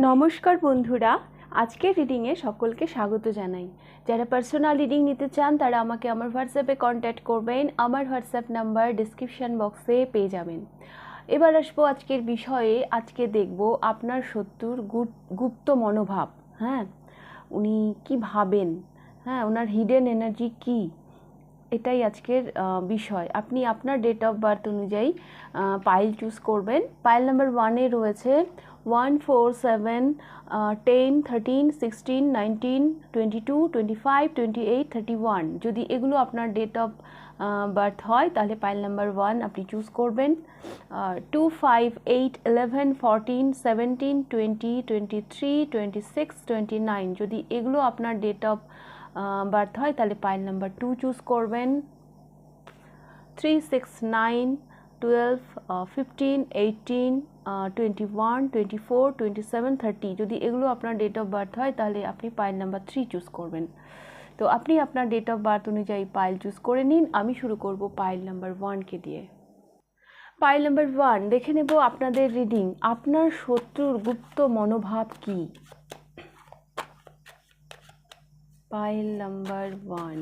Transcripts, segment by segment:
নমস্কার বন্ধুরা, আজকের রিডিংয়ে সকলকে স্বাগত জানাই। যারা পার্সোনাল রিডিং নিতে চান তারা আমাকে আমার হোয়াটসঅ্যাপে কন্ট্যাক্ট করবেন। আমার হোয়াটসঅ্যাপ নাম্বার ডিসক্রিপশান বক্সে পেয়ে যাবেন। এবার আসবো আজকের বিষয়ে। আজকে দেখব আপনার শত্রুর গুপ্ত মনোভাব। হ্যাঁ, উনি কি ভাবেন, হ্যাঁ, ওনার হিডেন এনার্জি কি, এটাই আজকের বিষয়। আপনি আপনার ডেট অফ বার্থ অনুযায়ী পাইল চুজ করবেন। পাইল নাম্বার 1-এ রয়েছে 1, 4, 7, 10, 13, 16, 19, 22, 25, 28, 31। যদি এগুলো আপনার ডেট অফ বার্থ হয় তাহলে পাইল নাম্বার 1 আপনি চুজ করবেন। 2, 5, 8, 11, 14, 17, 20, 23, 26, 29 যদি এগুলো আপনার ডেট অফ বার্থ হয় তাহলে পাইল নাম্বার 2 চুজ করবেন। 3, 6, 9, 12, 15, 18, 21, 24, 27, 30 যদি এগুলো আপনার ডেট অফ বার্থ হয় তাহলে আপনি পাইল নাম্বার 3 চুজ করবেন। তো আপনি আপনার ডেট অফ বার্থ অনুযায়ী পাইল চুজ করে নিন। আমি শুরু করব পাইল নাম্বার 1কে দিয়ে। পাইল নাম্বার 1 দেখে নেব আপনাদের রিডিং। আপনার শত্রুর গুপ্ত মনোভাব কি? পাইল number 1।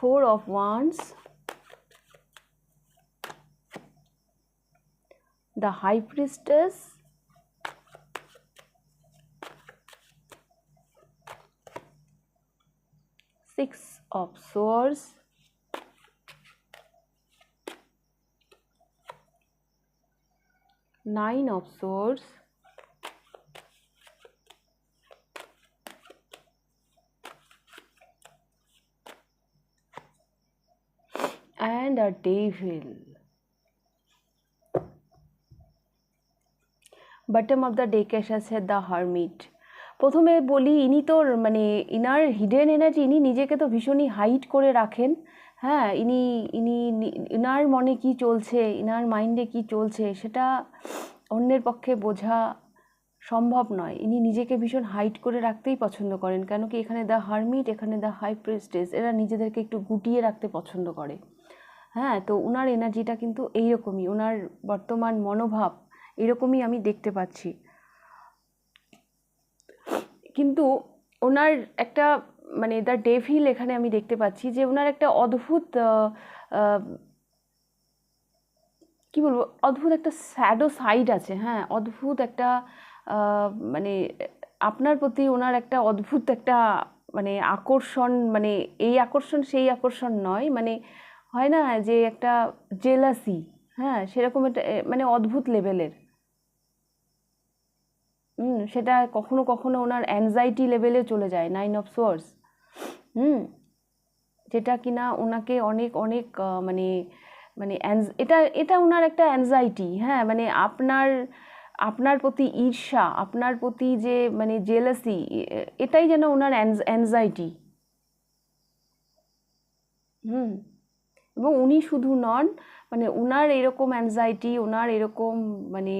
Four of Wands, the High Priestess, Six of Swords, Nine of Swords, and a Devil. Bottom of the ডেকে এসেছে দ্য হারমিট। প্রথমে বলি, ইনি তো মানে ইনার হিডেন এনার্জি, ইনি নিজেকে তো ভীষণই হাইড করে রাখেন। হ্যাঁ, ইনি ইনি ইনার মনে কি চলছে, ইনার মাইন্ডে কি চলছে সেটা অন্যের পক্ষে বোঝা সম্ভব নয়। ইনি নিজেকে ভীষণ হাইড করে রাখতেই পছন্দ করেন, কেন কি এখানে দ্য হারমিট, এখানে দ্য হাই প্রিস্টেস, এরা নিজেদেরকে একটু গুটিয়ে রাখতে পছন্দ করে। হ্যাঁ, তো ওনার এনার্জিটা কিন্তু এইরকমই, ওনার বর্তমান মনোভাব এরকমই আমি দেখতে পাচ্ছি। কিন্তু ওনার একটা মানে দ্য ডেভিল এখানে আমি দেখতে পাচ্ছি যে ওনার একটা অদ্ভুত কি বলবো, অদ্ভুত একটা স্যাডো সাইড আছে। হ্যাঁ, অদ্ভুত একটা মানে আপনার প্রতি ওনার একটা অদ্ভুত একটা মানে আকর্ষণ, মানে এই আকর্ষণ সেই আকর্ষণ নয়, মানে হয় না যে একটা জেলাসি, হ্যাঁ সেরকম একটা মানে অদ্ভুত লেভেলের। সেটা কখনো কখনো ওনার অ্যাংজাইটি লেভেলে চলে যায়, 9 অফ সোয়ার্ডস। যেটা কিনা ওনাকে অনেক অনেক মানে মানে এটা এটা ওনার একটা অ্যাংজাইটি। হ্যাঁ, মানে আপনার প্রতি ঈর্ষা, আপনার প্রতি যে মানে জেলাসি, এটাই যেন ওনার অ্যাংজাইটি। এবং উনি শুধু নন, মানে ওনার এরকম অ্যাংজাইটি, ওনার এরকম মানে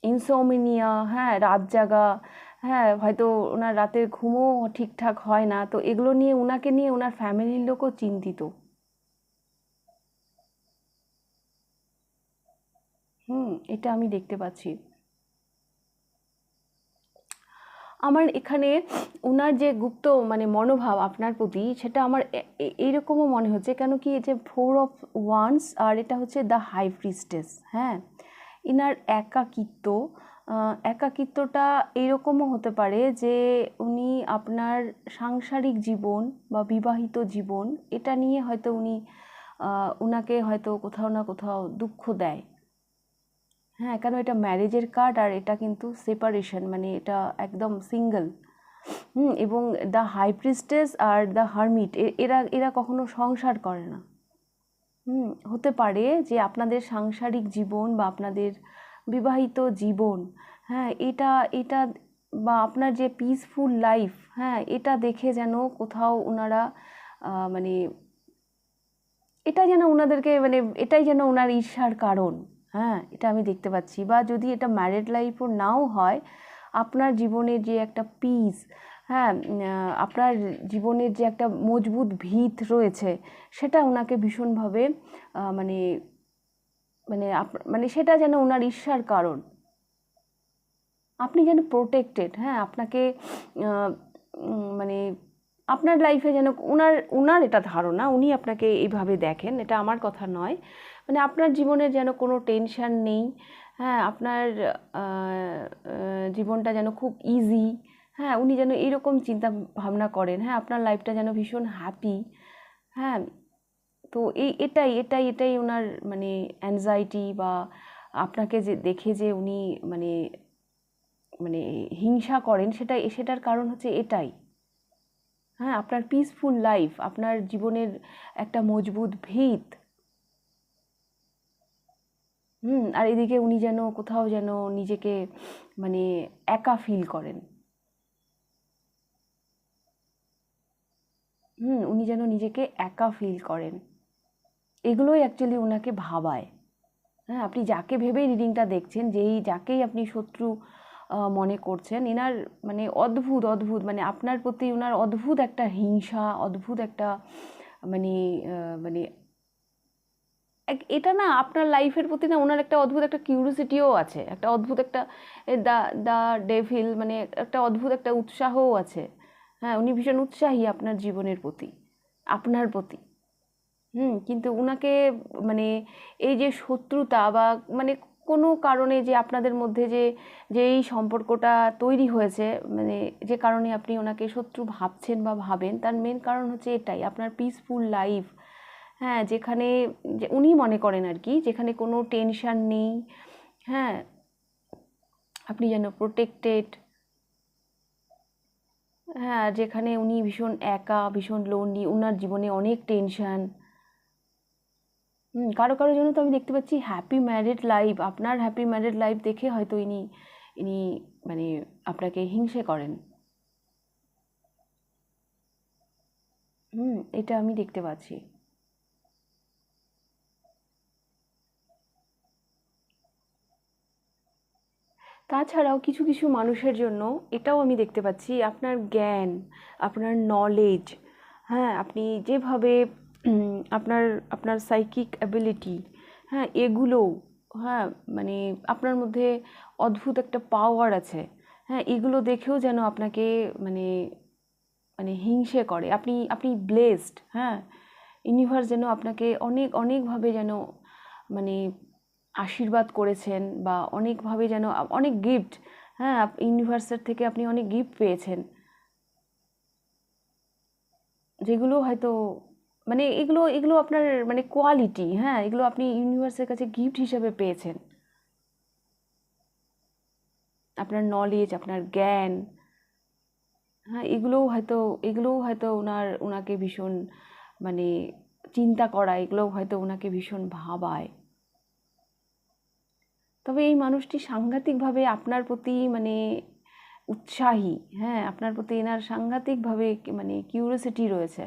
ইনসোমিনিয়া, হ্যাঁ রাত জাগা, হ্যাঁ হয়তো ওনার রাতের ঘুমও ঠিকঠাক হয় না, তো এগুলো নিয়ে ওনাকে নিয়ে ওনার ফ্যামিলির লোকও চিন্তিত। এটা আমি দেখতে পাচ্ছি। আমার এখানে ওনার যে গুপ্ত মানে মনোভাব আপনার প্রতি, সেটা আমার এইরকমও মনে হচ্ছে, কেন কি যে 4 অফ ওয়ান্স আর এটা হচ্ছে দ্য হাই প্রিস্টেস। হ্যাঁ, ইনার একাকিত্বটা এইরকমও হতে পারে যে উনি আপনার সাংসারিক জীবন বা বিবাহিত জীবন এটা নিয়ে হয়তো উনাকে হয়তো কোথাও না কোথাও দুঃখ দেয়। হ্যাঁ, কেন এটা ম্যারেজের কার্ড আর এটা কিন্তু সেপারেশন, মানে এটা একদম সিঙ্গেল। এবং দ্য হাই প্রিস্টেস আর দ্য হারমিট এরা কখনো সংসার করে না। হতে পারে যে আপনাদের সাংসারিক জীবন বা আপনাদের বিবাহিত জীবন, হ্যাঁ এটা এটা বা আপনার যে পিসফুল লাইফ, হ্যাঁ এটা দেখে যেন কোথাও ওনারা মানে এটা যেন ওনাদেরকে মানে এটাই যেন ওনার ঈর্ষার কারণ। হ্যাঁ, এটা আমি দেখতে পাচ্ছি। বা যদি এটা ম্যারিড লাইফও নাও হয়, আপনার জীবনের যে একটা পিস, হ্যাঁ, আপনার জীবনের যে একটা মজবুত ভিত রয়েছে, সেটা ওনাকে ভীষণভাবে মানে মানে মানে সেটা যেন ওনার ঈর্ষার কারণ। আপনি যেন প্রোটেক্টেড, হ্যাঁ, আপনাকে মানে আপনার লাইফে যেন ওনার এটা ধারণা, উনি আপনাকে এইভাবে দেখেন, এটা আমার কথা নয়। মানে আপনার জীবনে যেন কোনো টেনশন নেই, হ্যাঁ, আপনার জীবনটা যেন খুব ইজি, হ্যাঁ, উনি যেন এইরকম চিন্তা ভাবনা করেন, হ্যাঁ, আপনার লাইফটা যেন ভীষণ হ্যাপি, হ্যাঁ। তো এটাই ওনার মানে অ্যাংজাইটি, বা আপনাকে যে দেখে যে উনি মানে মানে হিংসা করেন, সেটার কারণ হচ্ছে এটাই। হ্যাঁ, আপনার পিসফুল লাইফ, আপনার জীবনের একটা মজবুত ভিত, আর এদিকে উনি যেন কোথাও যেন নিজেকে মানে একা ফিল করেন, উনি যেন নিজেকে একা ফিল করেন, এগুলোই অ্যাকচুয়ালি ওনাকে ভাবায়। হ্যাঁ, আপনি যাকে ভেবেই রিডিংটা দেখছেন, যাকেই আপনি শত্রু মনে করছেন, এনার মানে অদ্ভুত মানে আপনার প্রতি ওনার অদ্ভুত একটা হিংসা, অদ্ভুত একটা মানে মানে এটা না আপনার লাইফের প্রতি না ওনার একটা অদ্ভুত একটা কিউরিওসিটিও আছে, একটা অদ্ভুত একটা দা দা ডেভিল মানে একটা অদ্ভুত একটা উৎসাহও আছে। হ্যাঁ, উনি ভীষণ উৎসাহী আপনার জীবনের প্রতি, আপনার প্রতি। কিন্তু উনাকে মানে এই যে শত্রুতা বা মানে কোনো কারণে যে আপনাদের মধ্যে যে এই সম্পর্কটা তৈরি হয়েছে, মানে যে কারণে আপনি ওনাকে শত্রু ভাবছেন বা ভাবেন, তার মেন কারণ হচ্ছে এটাই, আপনার পিসফুল লাইফ, হ্যাঁ, যেখানে যে উনি মনে করেন আর কি, যেখানে কোনো টেনশন নেই, হ্যাঁ, আপনি যেন প্রোটেক্টেড, হ্যাঁ, যেখানে উনি ভীষণ একা, ভীষণ লোনলি, উনার জীবনে অনেক টেনশন। কারো জন্য তো আমি দেখতে পাচ্ছি হ্যাপি ম্যারিড লাইফ, আপনার হ্যাপি ম্যারিড লাইফ দেখে হয়তো ইনি ইনি মানে আপনাকে হিংসে করেন। এটা আমি দেখতে পাচ্ছি। তাছাড়াও কিছু কিছু মানুষের জন্য এটাও আমি দেখতে পাচ্ছি, আপনার জ্ঞান, আপনার নলেজ, হ্যাঁ, আপনি যেভাবে আপনার আপনার সাইকিক অ্যাবিলিটি, হ্যাঁ, এগুলো, হ্যাঁ, মানে আপনার মধ্যে অদ্ভুত একটা পাওয়ার আছে, হ্যাঁ, এগুলো দেখেও যেন আপনাকে মানে মানে হিংসে করে। আপনি আপনি ব্লেসড, হ্যাঁ, ইউনিভার্স যেন আপনাকে অনেকভাবে যেন মানে আশীর্বাদ করেছেন, বা অনেকভাবে যেন অনেক গিফট, হ্যাঁ, ইউনিভার্সের থেকে আপনি অনেক গিফট পেয়েছেন, যেগুলো হয়তো মানে এগুলো এগুলো আপনার মানে কোয়ালিটি, হ্যাঁ, এগুলো আপনি ইউনিভার্সের কাছে গিফট হিসেবে পেয়েছেন। আপনার নলেজ, আপনার জ্ঞান, হ্যাঁ, এগুলোও হয়তো ওনাকে ভীষণ মানে চিন্তা করা, এগুলোও হয়তো ওনাকে ভীষণ ভাবায়। তবে এই মানুষটি সাংঘাতিকভাবে আপনার প্রতি মানে উৎসাহী, হ্যাঁ, আপনার প্রতি এনার সাংঘাতিকভাবে মানে কিউরিওসিটি রয়েছে।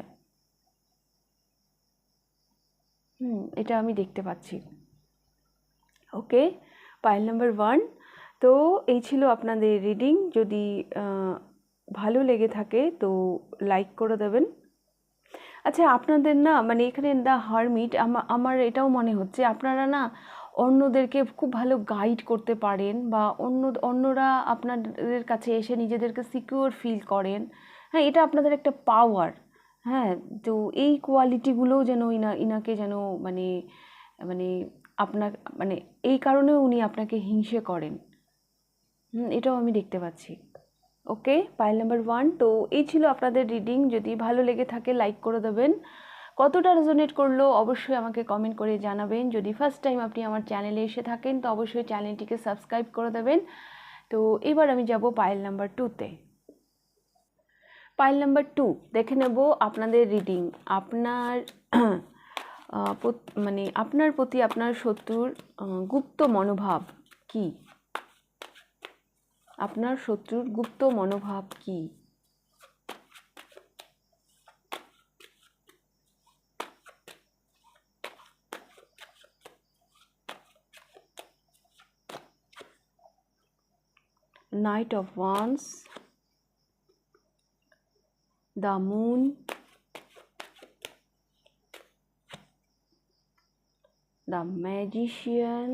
এটা আমি দেখতে পাচ্ছি। ওকে, পাইল নাম্বার 1। তো এই ছিল আপনাদের রিডিং। যদি ভালো লেগে থাকে তো লাইক করে দেবেন। আচ্ছা, আপনাদের না মানে এখানে দ্য হারমিট, আমার এটাও মনে হচ্ছে আপনারা না অন্যদেরকে খুব ভালো গাইড করতে পারেন, বা অন্যরা আপনাদের কাছে এসে নিজেদেরকে সিকিউর ফিল করেন, হ্যাঁ, এটা আপনাদের একটা পাওয়ার। হ্যাঁ, তো এই কোয়ালিটিগুলোও যেন ইনাকে যেন মানে মানে আপনার মানে এই কারণেও উনি আপনাকে হিংসে করেন। এটাও আমি দেখতে পাচ্ছি। ওকে, পাইল নাম্বার 1। তো এই ছিল আপনাদের রিডিং। যদি ভালো লেগে থাকে লাইক করে দেবেন। কতটা রেজোনেট করলো অবশ্যই আমাকে কমেন্ট করে জানাবেন। যদি ফার্স্ট টাইম আপনি আমার চ্যানেলে এসে থাকেন তো অবশ্যই চ্যানেলটিকে সাবস্ক্রাইব করে দেবেন। তো এবার আমি যাব পাইল নাম্বার 2তে। পাইল নাম্বার 2 দেখে নেব আপনাদের রিডিং। আপনার মানে আপনার প্রতি আপনার শত্রুর গুপ্ত মনোভাব কি? আপনার শত্রুর গুপ্ত মনোভাব কি? Knight of Wands, the Moon, the Magician,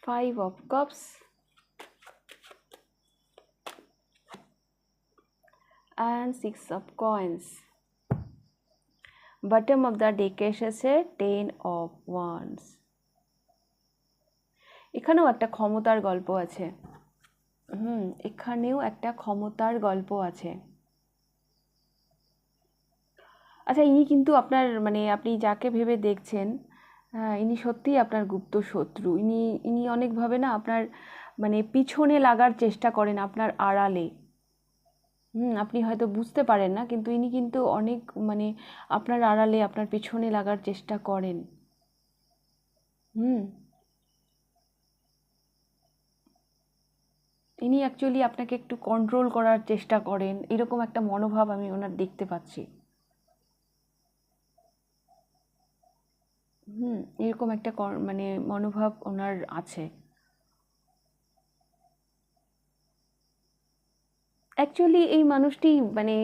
Five of Cups, and Six of Coins. Bottom of the deck এসেছে Ten of Wands. এখানেও একটা ক্ষমতার গল্প আছে। এখানেও একটা ক্ষমতার গল্প আছে। আচ্ছা, ইনি কিন্তু আপনার মানে আপনি যাকে ভেবে দেখছেন, ইনি সত্যিই আপনার গুপ্ত শত্রু। ইনি অনেকভাবে না আপনার মানে পিছনে লাগার চেষ্টা করেন, আপনার আড়ালে। আপনি হয়তো বুঝতে পারেন না, কিন্তু ইনি কিন্তু অনেক মানে আপনার আড়ালে আপনার পিছনে লাগার চেষ্টা করেন। ইনি অ্যাকচুয়ালি আপনাকে একটু কন্ট্রোল করার চেষ্টা করেন, এরকম একটা মনোভাব আমি ওনার দেখতে পাচ্ছি। এরকম একটা মানে মনোভাব ওনার আছে। অ্যাকচুয়ালি এই মানুষটি মানে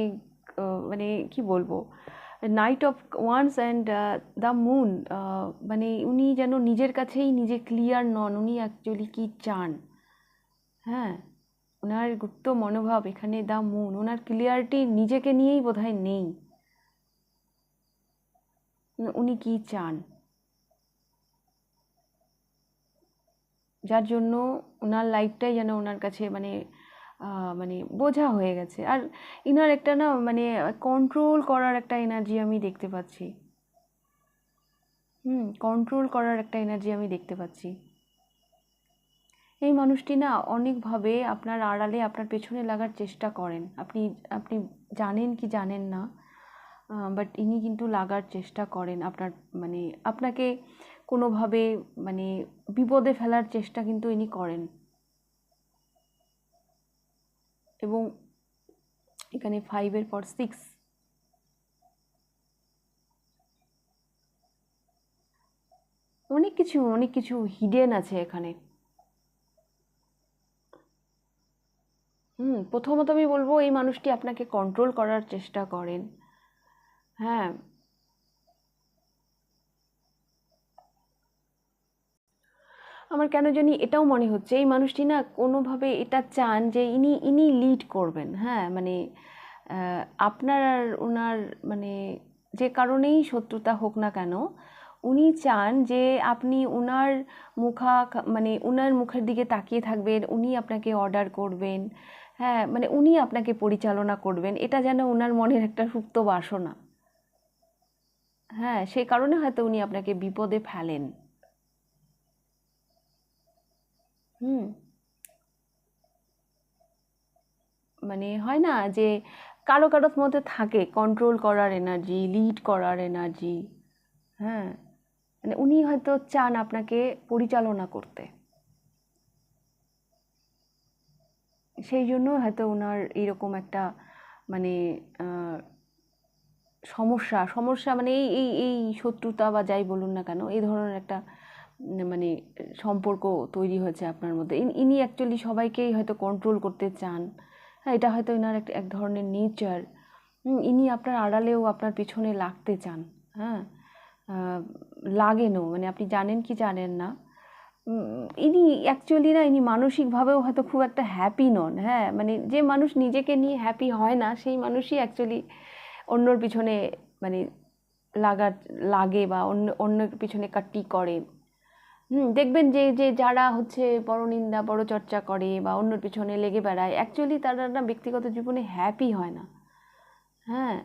মানে কি বলবো, night of wands and the moon, মানে উনি যেন নিজের কাছেই নিজে ক্লিয়ার নন, উনি অ্যাকচুয়ালি কি চান। হ্যাঁ, ওনার গুপ্ত মনোভাব এখানে দ্য মুন, ওনার ক্লিয়ারিটি নিজেকে নিয়েই বোধহয় নেই, উনি কি চান, যার জন্য ওনার লাইফটাই যেন ওনার কাছে মানে মানে বোঝা হয়ে গেছে। আর ইনার একটা না মানে কন্ট্রোল করার একটা এনার্জি আমি দেখতে পাচ্ছি। কন্ট্রোল করার একটা এনার্জি আমি দেখতে পাচ্ছি। এই মানুষটি না অনেকভাবে আপনার আড়ালে আপনার পেছনে লাগার চেষ্টা করেন, আপনি জানেন কি জানেন না, বাট ইনি কিন্তু লাগার চেষ্টা করেন আপনার মানে আপনাকে কোনোভাবে মানে বিপদে ফেলার চেষ্টা কিন্তু ইনি করেন। এবং এখানে 5-এর পর 6, অনেক কিছু হিডেন আছে এখানে। প্রথমত আমি বলবো এই মানুষটি আপনাকে কন্ট্রোল করার চেষ্টা করেন। হ্যাঁ, আমার কেন জানি এটাও মনে হচ্ছে এই মানুষটি না কোনোভাবে এটা চান যে ইনি লিড করবেন। হ্যাঁ, মানে আপনার আর ওনার মানে যে কারণেই শত্রুতা হোক না কেন, উনি চান যে আপনি ওনার মানে ওনার মুখের দিকে তাকিয়ে থাকবেন, উনি আপনাকে অর্ডার করবেন। হ্যাঁ, মানে উনি আপনাকে পরিচালনা করবেন, এটা যেন ওনার মনের একটা সুপ্ত বাসনা। হ্যাঁ, সেই কারণে হয়তো উনি আপনাকে বিপদে ফেলেন। মানে হয় না যে কারো মধ্যে থাকে কন্ট্রোল করার এনার্জি, লিড করার এনার্জি। হ্যাঁ, মানে উনি হয়তো চান আপনাকে পরিচালনা করতে, সেই জন্য হয়তো ওনার এইরকম একটা মানে সমস্যা মানে এই শত্রুতা বা যাই বলুন না কেন, এই ধরনের একটা মানে সম্পর্ক তৈরি হয়েছে আপনার মধ্যে। ইনি অ্যাকচুয়ালি সবাইকেই হয়তো কন্ট্রোল করতে চান। হ্যাঁ, এটা হয়তো এনার এক ধরনের নেচার। ইনি আপনার আড়ালেও আপনার পিছনে লাগতে চান। হ্যাঁ, লাগেনও, মানে আপনি জানেন কি জানেন না, ইনি অ্যাকচুয়ালি না ইনি মানসিকভাবেও হয়তো খুব একটা হ্যাপি নন। হ্যাঁ, মানে যে মানুষ নিজেকে নিয়ে হ্যাপি হয় না সেই মানুষই অ্যাকচুয়ালি অন্যর পিছনে মানে লাগে বা অন্যের পিছনে কাট্টি করে। দেখবেন যে যারা হচ্ছে পরনিন্দা পরচর্চা করে বা অন্যর পিছনে লেগে বেড়ায়, অ্যাকচুয়ালি তারা না ব্যক্তিগত জীবনে হ্যাপি হয় না। হ্যাঁ,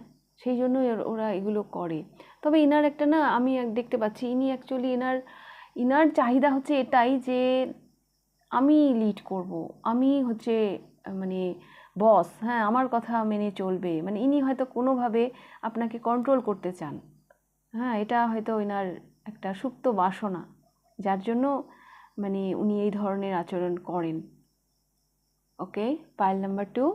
সেই জন্যই ওরা এগুলো করে। তবে ইনার একটা না আমি দেখতে পাচ্ছি ইনি অ্যাকচুয়ালি ইনার চাহিদা হচ্ছে এটাই যে আমি লিড করব, আমি হচ্ছে মানে বস। হ্যাঁ, আমার কথা মেনে চলবে, মানে ইনি হয়তো কোনোভাবে আপনাকে কন্ট্রোল করতে চান। হ্যাঁ, এটা হয়তো ইনার একটা সুপ্ত বাসনা, যার জন্য উনি এই ধরনের আচরণ করেন। ওকে, পাইল নাম্বার 2,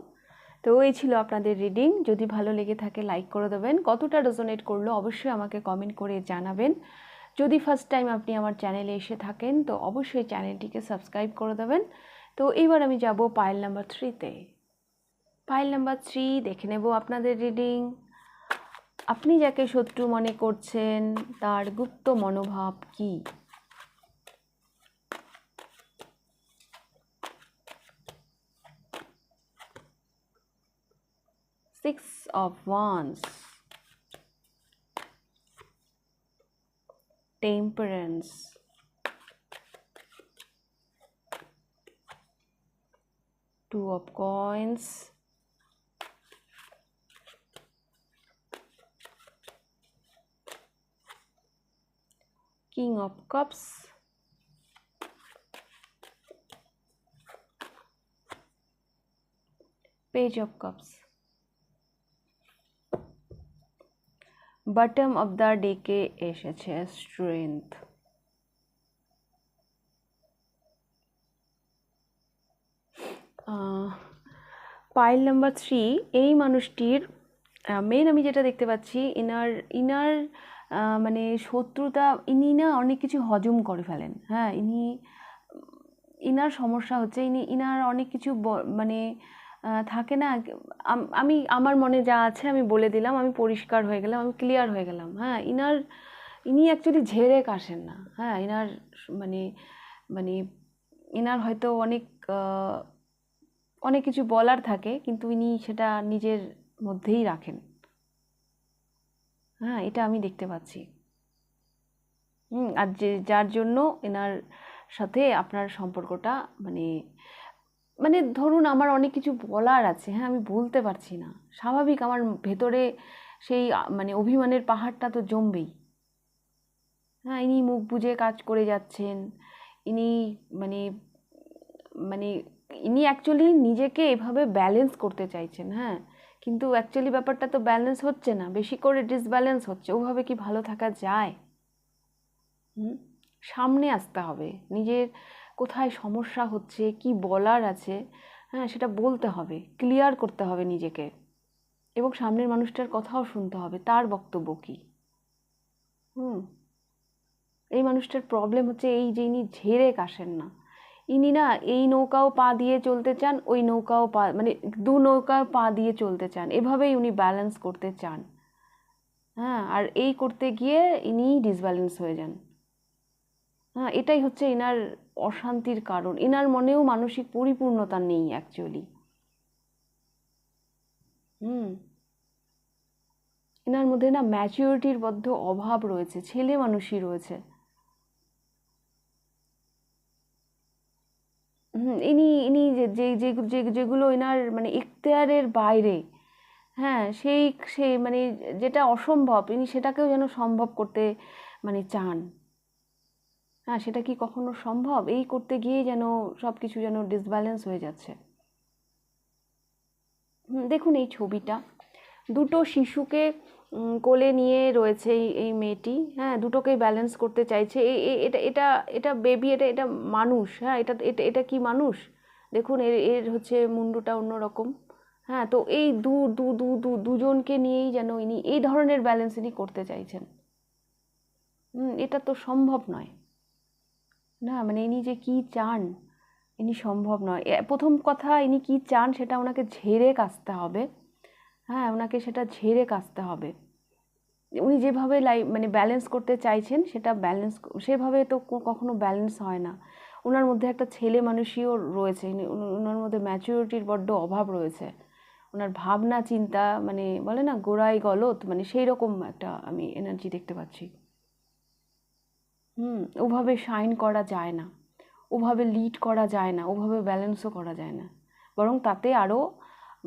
তো এই ছিল আপনাদের রিডিং। যদি ভালো লেগে থাকে লাইক করে দেবেন, কতটা রেজোনেট করলো অবশ্যই আমাকে কমেন্ট করে জানাবেন। যদি ফার্স্ট টাইম আপনি আমার চ্যানেলে এসে থাকেন তো অবশ্যই চ্যানেলটিকে সাবস্ক্রাইব করে দেবেন। তো এইবার আমি যাব পাইল নাম্বার 3-তে। পাইল নাম্বার 3 দেখে নেব আপনাদের রিডিং। আপনি যাকে শত্রু মনে করছেন তার গুপ্ত মনোভাব কি? 6 of Wands, Temperance, Two of Coins, King of Cups, Page of Cups, Bottom of the Deck এসেছে Strength। পাইল নাম্বার 3 এই মানুষটির মেন আমি যেটা দেখতে পাচ্ছি ইনার মানে শত্রুতা, ইনি না অনেক কিছু হজম করে ফেলেন। হ্যাঁ, ইনার সমস্যা হচ্ছে ইনার অনেক কিছু মানে থাকে না। আমি আমার মনে যা আছে আমি বলে দিলাম, আমি পরিষ্কার হয়ে গেলাম, আমি ক্লিয়ার হয়ে গেলাম। হ্যাঁ, ইনি অ্যাকচুয়ালি ঝেড়ে কাশেন না। হ্যাঁ, মানে মানে ইনার হয়তো অনেক কিছু বলার থাকে কিন্তু ইনি সেটা নিজের মধ্যেই রাখেন। হ্যাঁ, এটা আমি দেখতে পাচ্ছি। আর যার জন্য এনার সাথে আপনার সম্পর্কটা মানে ধরুন আমার অনেক কিছু বলার আছে, হ্যাঁ, আমি বলতে পারছি না। স্বাভাবিক, আমার ভেতরে সেই মানে অভিমানের পাহাড়টা তো জমবেই। হ্যাঁ, ইনি মুখ বুজে কাজ করে যাচ্ছেন। ইনি মানে মানে ইনি অ্যাকচুয়ালি নিজেকে এভাবে ব্যালেন্স করতে চাইছেন। হ্যাঁ, কিন্তু অ্যাকচুয়ালি ব্যাপারটা তো ব্যালেন্স হচ্ছে না, বেশি করে ডিসব্যালেন্স হচ্ছে। ওভাবে কি ভালো থাকা যায়? সামনে আসতে হবে, নিজের কোথায় সমস্যা হচ্ছে, কি বলার আছে, হ্যাঁ, সেটা বলতে হবে, ক্লিয়ার করতে হবে নিজেকে, এবং সামনের মানুষটার কথাও শুনতে হবে, তার বক্তব্য কী। এই মানুষটার প্রবলেম হচ্ছে এই যে ইনি ঝেড়ে কাশেন না। ইনি না এই নৌকাও পা দিয়ে চলতে চান, ওই নৌকাও পা, মানে দু নৌকাও পা দিয়ে চলতে চান, এভাবেই উনি ব্যালেন্স করতে চান। হ্যাঁ, আর এই করতে গিয়ে ইনি ডিসব্যালেন্স হয়ে যান। হ্যাঁ, এটাই হচ্ছে ইনার অশান্তির কারণ। ইনার মনেও মানসিক পরিপূর্ণতা নেই অ্যাকচুয়ালি। ইনার মধ্যে না ম্যাচিউরিটির বদ্ধ অভাব রয়েছে, ছেলে মানুষই রয়েছে। ইনি ইনি যেগুলো এনার মানে ইখতিয়ারের বাইরে, হ্যাঁ, সেই মানে যেটা অসম্ভব ইনি সেটাকেও যেন সম্ভব করতে মানে চান। হ্যাঁ, সেটা কি কখনো সম্ভব? এই করতে গিয়ে যেন সব কিছু যেন ডিসব্যালেন্স হয়ে যাচ্ছে। দেখুন এই ছবিটা, দুটো শিশুকে কোলে নিয়ে রয়েছে এই মেয়েটি। হ্যাঁ, দুটোকেই ব্যালেন্স করতে চাইছে। এটা এটা এটা বেবি, এটা মানুষ। হ্যাঁ, এটা এটা এটা কি মানুষ? দেখুন এর হচ্ছে মুন্ডুটা অন্যরকম। হ্যাঁ, তো এই দুজনকে নিয়েই যেন ইনি এই ধরনের ব্যালেন্স ইনি করতে চাইছেন। এটা তো সম্ভব নয় না, মানে ইনি যে কি চান ইনি সম্ভব নয়। প্রথম কথা, ইনি কি চান সেটা ওনাকে ঝেড়ে কাচতে হবে। হ্যাঁ, ওনাকে সেটা ঝেড়ে কাচতে হবে। উনি যেভাবে মানে ব্যালেন্স করতে চাইছেন সেটা সেভাবে তো কখনো ব্যালেন্স হয় না। ওনার মধ্যে একটা ছেলে মানুষীও রয়েছে, ওনার মধ্যে ম্যাচুরিটির বড্ড অভাব রয়েছে। ওনার ভাবনা চিন্তা মানে বলে না গোড়াই গলত, মানে সেই রকম একটা আমি এনার্জি দেখতে পাচ্ছি। ওভাবে শাইন করা যায় না, ওভাবে লিড করা যায় না, ওভাবে ব্যালেন্সও করা যায় না, বরং তাতে আরও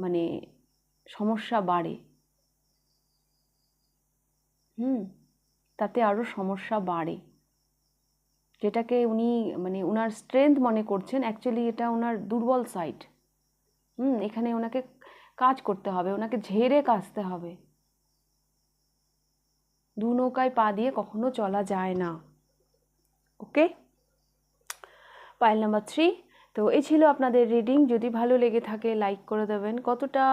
মানে সমস্যা বাড়ে। তাতে আরও সমস্যা বাড়ে, যেটাকে উনি মানে ওনার স্ট্রেংথ মনে করছেন, অ্যাকচুয়ালি এটা ওনার দুর্বল সাইড। এখানে ওনাকে কাজ করতে হবে, ওনাকে ঝেড়ে কাচতে হবে। দু নৌকায় পা দিয়ে কখনো চলা যায় না। ওকে, পাইল নাম্বার 3, তো এই ছিল আপনাদের রিডিং। যদি ভালো লেগে থাকে লাইক করে দেবেন, কতটা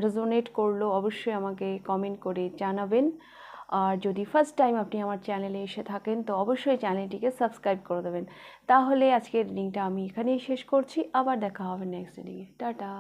রেজোনেট করলো অবশ্যই আমাকে কমেন্ট করে জানাবেন। আর যদি ফার্স্ট টাইম আপনি আমার চ্যানেলে এসে থাকেন তো অবশ্যই চ্যানেলটিকে সাবস্ক্রাইব করে দেবেন। তাহলে আজকের রিডিংটা আমি এখানেই শেষ করছি, আবার দেখা হবে নেক্সট রিডিংয়ে। টাটা।